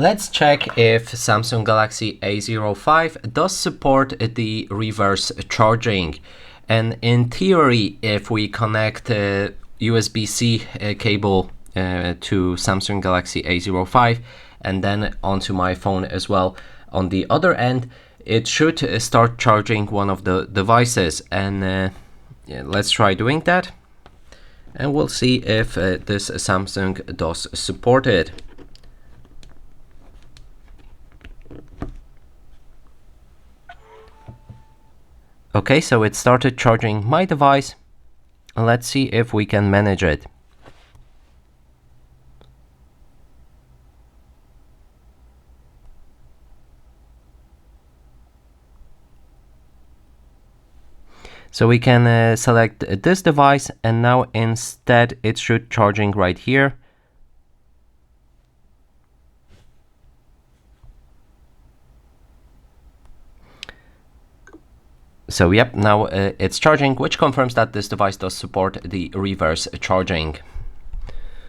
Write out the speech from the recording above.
Let's check if Samsung Galaxy A05 does support the reverse charging. And in theory, if we connect a USB-C cable to Samsung Galaxy A05 and then onto my phone as well on the other end, it should start charging one of the devices. And yeah, let's try doing that. And we'll see if this Samsung does support it. Okay, so it started charging my device. Let's see if we can manage it. So we can select this device, and now instead it should charging right here. So yep, now it's charging, which confirms that this device does support the reverse charging.